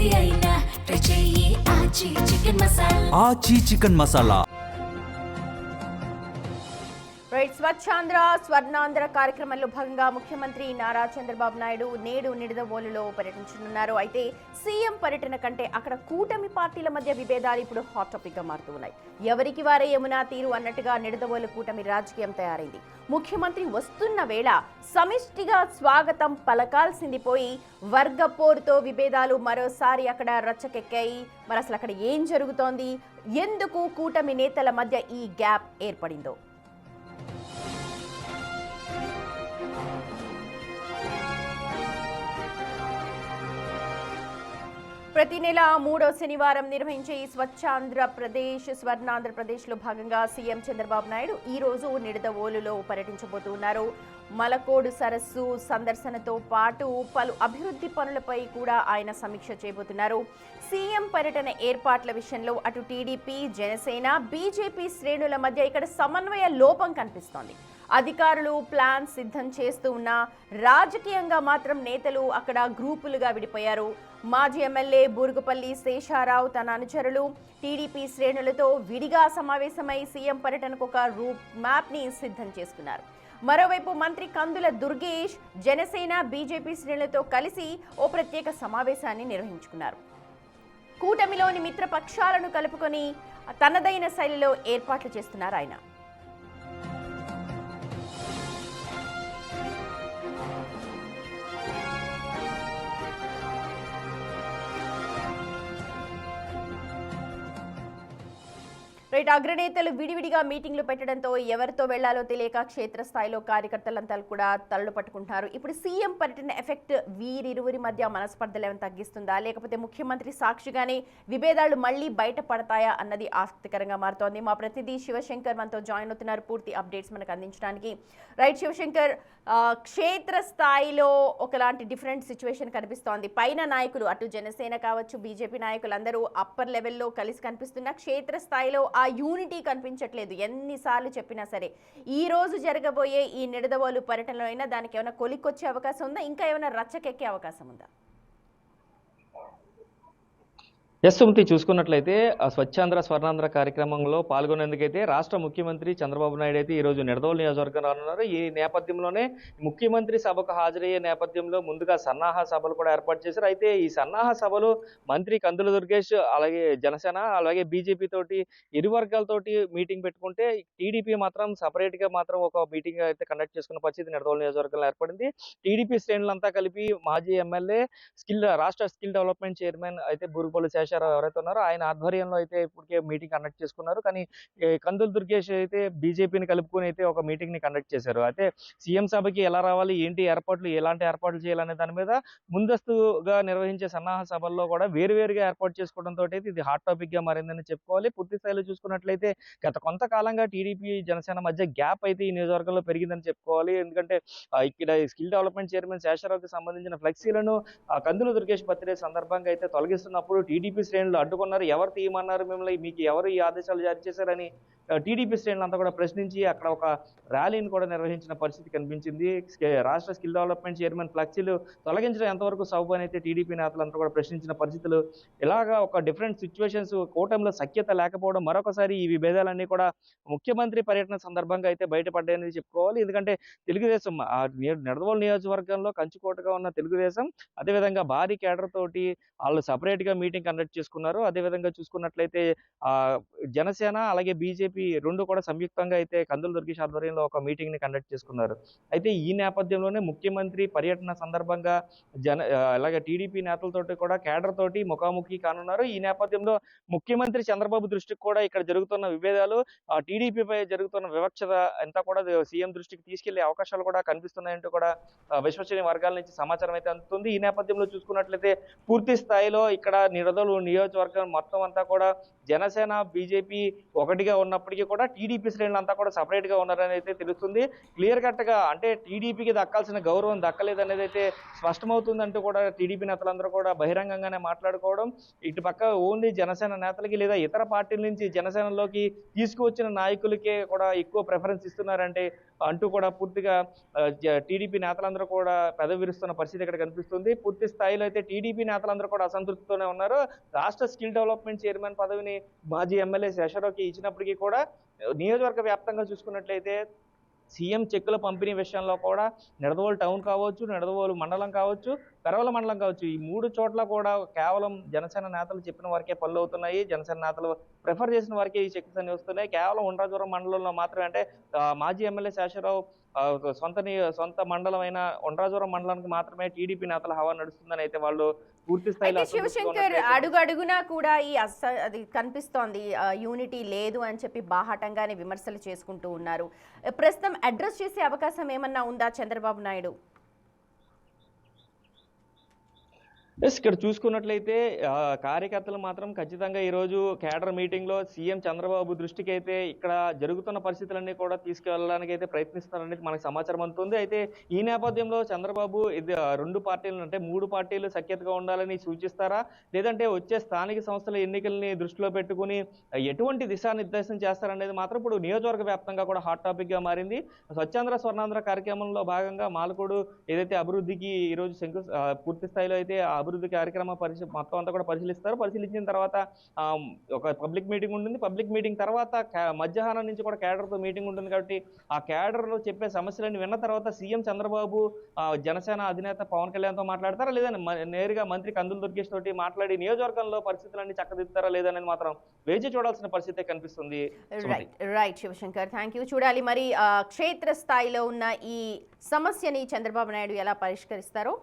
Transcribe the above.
ఏది అయినా ట్రై చెయ్యి ఆచి చికెన్ మసాలా. ఆచి చికెన్ మసాలా. రైట్, స్వచ్ఛాంధ్ర స్వర్ణాంధ్ర కార్యక్రమంలో భాగంగా ముఖ్యమంత్రి నారా చంద్రబాబు నాయుడు నేడు నిడదవోలులో పర్యటించనున్నారు. అయితే సీఎం పర్యటన కంటే అక్కడ కూటమి పార్టీల మధ్య విభేదాలు ఇప్పుడు హాట్ టాపిక్ గా మారుతూ ఉన్నాయి. ఎవరికి వారే యమునా తీరు అన్నట్టుగా నిడదవోలు కూటమి రాజకీయం తయారైంది. ముఖ్యమంత్రి వస్తున్న వేళ సమిష్టిగా స్వాగతం పలకాల్సింది పోయి వర్గ పోరుతో విభేదాలు మరోసారి అక్కడ రచ్చకెక్కాయి. మరి అసలు అక్కడ ఏం జరుగుతోంది, ఎందుకు కూటమి నేతల మధ్య ఈ గ్యాప్ ఏర్పడిందో? ప్రతి నెల 3వ శనివారం నిర్వహించే ఈ స్వచ్ఛాంధ్రప్రదేశ్ స్వర్ణాంధ్రప్రదేశ్లో భాగంగా సీఎం చంద్రబాబు నాయుడు ఈ రోజు నిడదవోలులో పర్యటించబోతున్నారు. మలకోడు సరస్సు సందర్శనతో పాటు పలు అభివృద్ధి పనులపై కూడా ఆయన సమీక్ష చేయబోతున్నారు. సీఎం పర్యటన ఏర్పాట్ల విషయంలో అటు టీడీపీ, జనసేన, బీజేపీ శ్రేణుల మధ్య ఇక్కడ సమన్వయ లోపం కనిపిస్తోంది. అధికారులు ప్లాన్ సిద్ధం చేస్తూ ఉన్నా రాజకీయంగా మాత్రం నేతలు అక్కడ గ్రూపులుగా విడిపోయారు. మాజీ ఎమ్మెల్యే బూరుగుపల్లి శేషారావు తన అనుచరులు టీడీపీ శ్రేణులతో విడిగా సమావేశమై సీఎం పర్యటనకు ఒక రూట్ మ్యాప్ ని సిద్ధం చేసుకున్నారు. మరోవైపు మంత్రి కందుల దుర్గేష్ జనసేన, బీజేపీ శ్రేణులతో కలిసి ఓ ప్రత్యేక సమావేశాన్ని నిర్వహించుకున్నారు. కూటమిలోని మిత్ర పక్షాలను కలుపుకొని తనదైన శైలిలో ఏర్పాట్లు చేస్తున్నారు ఆయన. రైట్, అగ్రనేతలు విడివిడిగా మీటింగ్లు పెట్టడంతో ఎవరితో వెళ్లాలో తెలియక క్షేత్రస్థాయిలో కార్యకర్తలంతా కూడా తలలు పట్టుకుంటున్నారు. ఇప్పుడు సీఎం పర్యటన ఎఫెక్ట్ వీరిరువురి మధ్య మనస్పర్ధలు ఏమైనా తగ్గిస్తుందా, లేకపోతే ముఖ్యమంత్రి సాక్షిగానే విభేదాలు మళ్లీ బయటపడతాయా అన్నది ఆసక్తికరంగా మారుతోంది. మా ప్రతినిధి శివశంకర్ మనతో జాయిన్ అవుతున్నారు పూర్తి అప్డేట్స్ మనకు అందించడానికి. రైట్ శివశంకర్, క్షేత్రస్థాయిలో ఒకలాంటి డిఫరెంట్ సిచ్యువేషన్ కనిపిస్తోంది. పైన నాయకులు అటు జనసేన కావచ్చు, బీజేపీ నాయకులు అందరూ అప్పర్ లెవెల్లో కలిసి కనిపిస్తున్న క్షేత్రస్థాయిలో ఆ యూనిటీ కనిపించట్లేదు. ఎన్నిసార్లు చెప్పినా సరే ఈ రోజు జరగబోయే ఈ నిడదవోలు పర్యటనలో అయినా దానికి ఏమైనా కొలిక్కొచ్చే అవకాశం ఉందా, ఇంకా ఏమైనా రచ్చకెక్కే అవకాశం ఉందా? సుమతి, చూసుకున్నట్లయితే స్వచ్ఛాంధ్ర స్వర్ణాంధ్ర కార్యక్రమంలో పాల్గొనేందుకైతే రాష్ట్ర ముఖ్యమంత్రి చంద్రబాబు నాయుడు అయితే ఈరోజు నిడదవోలు నియోజకవర్గం రానున్నారు. ఈ నేపథ్యంలోనే ముఖ్యమంత్రి సభకు హాజరయ్యే నేపథ్యంలో ముందుగా సన్నాహ సభలు కూడా ఏర్పాటు చేశారు. అయితే ఈ సన్నాహ సభలు మంత్రి కందుల దుర్గేష్ అలాగే జనసేన అలాగే బీజేపీ తోటి ఇరు వర్గాలతోటి మీటింగ్ పెట్టుకుంటే టీడీపీ మాత్రం సపరేట్ గా మాత్రం ఒక మీటింగ్ అయితే కండక్ట్ చేసుకున్న పరిస్థితి నిడదవోలు నియోజకవర్గంలో ఏర్పడింది. టీడీపీ శ్రేణులంతా కలిపి మాజీ ఎమ్మెల్యే రాష్ట్ర స్కిల్ డెవలప్మెంట్ చైర్మన్ అయితే బూరుగుపల్లి శేషారావు ఎవరైతే ఉన్నారో ఆయన ఆధ్వర్యంలో అయితే ఇప్పటికే మీటింగ్ కండక్ట్ చేసుకున్నారు. కానీ కందుల దుర్గేష్ అయితే బీజేపీని కలుపుకొని అయితే ఒక మీటింగ్ ని కండక్ట్ చేశారు. అయితే సీఎం సభకి ఎలా రావాలి, ఏంటి ఏర్పాట్లు, ఎలాంటి ఏర్పాట్లు చేయాలనే దాని మీద ముందస్తుగా నిర్వహించే సన్నాహ సభల్లో కూడా వేరువేరుగా ఏర్పాటు చేసుకోవడంతో అయితే ఇది హాట్ టాపిక్ గా మారిందని చెప్పుకోవాలి. పూర్తి స్థాయిలో చూసుకున్నట్లయితే గత కొంతకాలంగా టీడీపీ జనసేన మధ్య గ్యాప్ అయితే ఈ నియోజకవర్గంలో పెరిగిందని చెప్పుకోవాలి. ఎందుకంటే ఇక్కడ స్కిల్ డెవలప్మెంట్ చైర్మన్ శేషారావుకి సంబంధించిన ఫ్లెక్సీలను కందుల దుర్గేష్ బర్త్డే సందర్భంగా అయితే తొలగిస్తున్నప్పుడు టీడీపీ శ్రేణులు అడ్డుకున్నారు. ఎవరు తీయమన్నారు మిమ్మల్ని, మీకు ఎవరు ఈ ఆదేశాలు జారీ చేశారని టీడీపీ శ్రేణులు అంతా కూడా ప్రశ్నించి అక్కడ ఒక ర్యాలీని కూడా నిర్వహించిన పరిస్థితి కనిపించింది. రాష్ట్ర స్కిల్ డెవలప్మెంట్ చైర్మన్ ఫ్లెక్సీలు తొలగించడం ఎంతవరకు సబబు అయితే టీడీపీ నేతలంతా కూడా ప్రశ్నించిన పరిస్థితులు. ఇలాగా ఒక డిఫరెంట్ సిచ్యువేషన్స్, కూటమిలో సఖ్యత లేకపోవడం మరొకసారి ఈ విభేదాలన్నీ కూడా ముఖ్యమంత్రి పర్యటన సందర్భంగా అయితే బయటపడ్డాయని చెప్పుకోవాలి. ఎందుకంటే తెలుగుదేశం నిడదవోలు నియోజకవర్గంలో కంచుకోటగా ఉన్న తెలుగుదేశం అదేవిధంగా భారీ కేడర్ తోటి వాళ్ళు సపరేట్ గా మీటింగ్ కండక్ట్ చేసుకున్నారు. అదేవిధంగా చూసుకున్నట్లయితే జనసేన అలాగే బీజేపీ రెండు కూడా సంయుక్తంగా అయితే కందుల దుర్గేష్ ఆధ్వర్యంలో ఒక మీటింగ్ ని కండక్ట్ చేసుకున్నారు. అయితే ఈ నేపథ్యంలోనే ముఖ్యమంత్రి పర్యటన సందర్భంగా అలాగే టీడీపీ నేతలతోటి కూడా కేడర్ తోటి ముఖాముఖి కానున్నారు. ఈ నేపథ్యంలో ముఖ్యమంత్రి చంద్రబాబు దృష్టికి కూడా ఇక్కడ జరుగుతున్న విభేదాలు, టీడీపీపై జరుగుతున్న వివక్షత అంతా కూడా సీఎం దృష్టికి తీసుకెళ్లే అవకాశాలు కూడా కనిపిస్తున్నాయంటూ కూడా విశ్వసనీయ వర్గాల నుంచి సమాచారం అయితే అందుతుంది. ఈ నేపథ్యంలో చూసుకున్నట్లయితే పూర్తి స్థాయిలో ఇక్కడ నిడదవోలు నియోజకవర్గం మొత్తం అంతా కూడా జనసేన బీజేపీ ఒకటిగా ఉన్నప్పటికీ కూడా టీడీపీ శ్రేణులు అంతా కూడా సపరేట్ గా ఉన్నారని అయితే తెలుస్తుంది. క్లియర్ కట్ గా అంటే టీడీపీకి దక్కాల్సిన గౌరవం దక్కలేదనేది అయితే స్పష్టమవుతుందంటూ కూడా టీడీపీ నేతలందరూ కూడా బహిరంగంగానే మాట్లాడుకోవడం, ఇటు పక్క ఓన్లీ జనసేన నేతలకి లేదా ఇతర పార్టీల నుంచి జనసేనలోకి తీసుకువచ్చిన నాయకులకే కూడా ఎక్కువ ప్రిఫరెన్స్ ఇస్తున్నారంటే అంటూ కూడా పూర్తిగా టీడీపీ నేతలందరూ కూడా పెదవి విరుస్తున్న పరిస్థితి ఇక్కడ కనిపిస్తుంది. పూర్తి స్థాయిలో అయితే టీడీపీ నేతలందరూ కూడా అసంతృప్తితోనే ఉన్నారు. రాష్ట్ర స్కిల్ డెవలప్మెంట్ చైర్మన్ పదవిని మాజీ ఎమ్మెల్యే శేషారావుకి ఇచ్చినప్పటికీ కూడా నియోజకవర్గ వ్యాప్తంగా చూసుకున్నట్లయితే సీఎం చెక్కుల పంపిణీ విషయంలో కూడా నిడదవోలు టౌన్ కావచ్చు, నిడదవోలు మండలం కావచ్చు, పెరవల మండలం కావచ్చు, ఈ 3 చోట్ల కూడా కేవలం జనసేన నేతలు చెప్పిన వారికే పనులు అవుతున్నాయి. జనసేన నేతలు ప్రిఫర్ చేసిన వారికే ఈ చెక్స్ అన్ని వస్తున్నాయి. కేవలం ఉండ్రాజవరం మండలంలో మాత్రమే, అంటే మాజీ ఎమ్మెల్యే శేషారావు సొంత మండలమైన ఉండ్రాజవరం మండలానికి మాత్రమే టీడీపీ నేతల హవా నడుస్తుందని అయితే వాళ్ళు పూర్తి స్థాయిలో అయితే శివశంకర్ అడుగు అడుగునా కూడా అది కనిపిస్తోంది, యూనిటీ లేదు అని చెప్పి బాహాటంగానే విమర్శలు చేసుకుంటూ ఉన్నారు. ప్రస్తుతం అడ్రస్ చేసే అవకాశం ఏమన్నా ఉందా చంద్రబాబు నాయుడు? ఇక్కడ చూసుకున్నట్లయితే కార్యకర్తలు మాత్రం ఖచ్చితంగా ఈరోజు కేడర్ మీటింగ్లో సీఎం చంద్రబాబు దృష్టికి అయితే ఇక్కడ జరుగుతున్న పరిస్థితులన్నీ కూడా తీసుకెళ్లడానికి అయితే ప్రయత్నిస్తారనేది మనకు సమాచారం అందుతుంది. అయితే ఈ నేపథ్యంలో చంద్రబాబు ఇది 2 పార్టీలు అంటే 3 పార్టీలు సఖ్యతగా ఉండాలని సూచిస్తారా, లేదంటే వచ్చే స్థానిక సంస్థల ఎన్నికల్ని దృష్టిలో పెట్టుకుని ఎటువంటి దిశానిర్దేశం చేస్తారనేది మాత్రం ఇప్పుడు నియోజకవర్గ వ్యాప్తంగా కూడా హాట్ టాపిక్ గా మారింది. స్వచ్ఛాంధ్ర స్వర్ణాంధ్ర కార్యక్రమంలో భాగంగా మాలకోడు ఏదైతే అభివృద్ధికి ఈరోజు పూర్తి స్థాయిలో అయితే అభివృద్ధి కార్యక్రమ మొత్తం అంతా కూడా పరిశీలిస్తారు. పరిశీలించిన తర్వాత ఒక పబ్లిక్ మీటింగ్ ఉంటుంది. పబ్లిక్ మీటింగ్ తర్వాత మధ్యాహ్నం నుంచి కూడా కేడర్తో మీటింగ్ ఉంటుంది. కాబట్టి ఆ కేడర్లో చెప్పే సమస్యలన్నీ విన్న తర్వాత సీఎం చంద్రబాబు జనసేన అధినేత పవన్ కళ్యాణ్తో మాట్లాడతారా, లేదా నేరుగా మంత్రి కందుల దుర్గేష్ తోటి మాట్లాడి నియోజకవర్గంలో పరిస్థితులన్నీ చక్కదిద్దుతారా లేదనేది మాత్రం వేచి చూడాల్సిన పరిస్థితి కనిపిస్తుంది. Right Shivashankar, thank you. చూడాలి మరి క్షేత్ర స్థాయిలో ఉన్న ఈ సమస్యని చంద్రబాబు నాయుడు ఎలా పరిష్కరిస్తారో.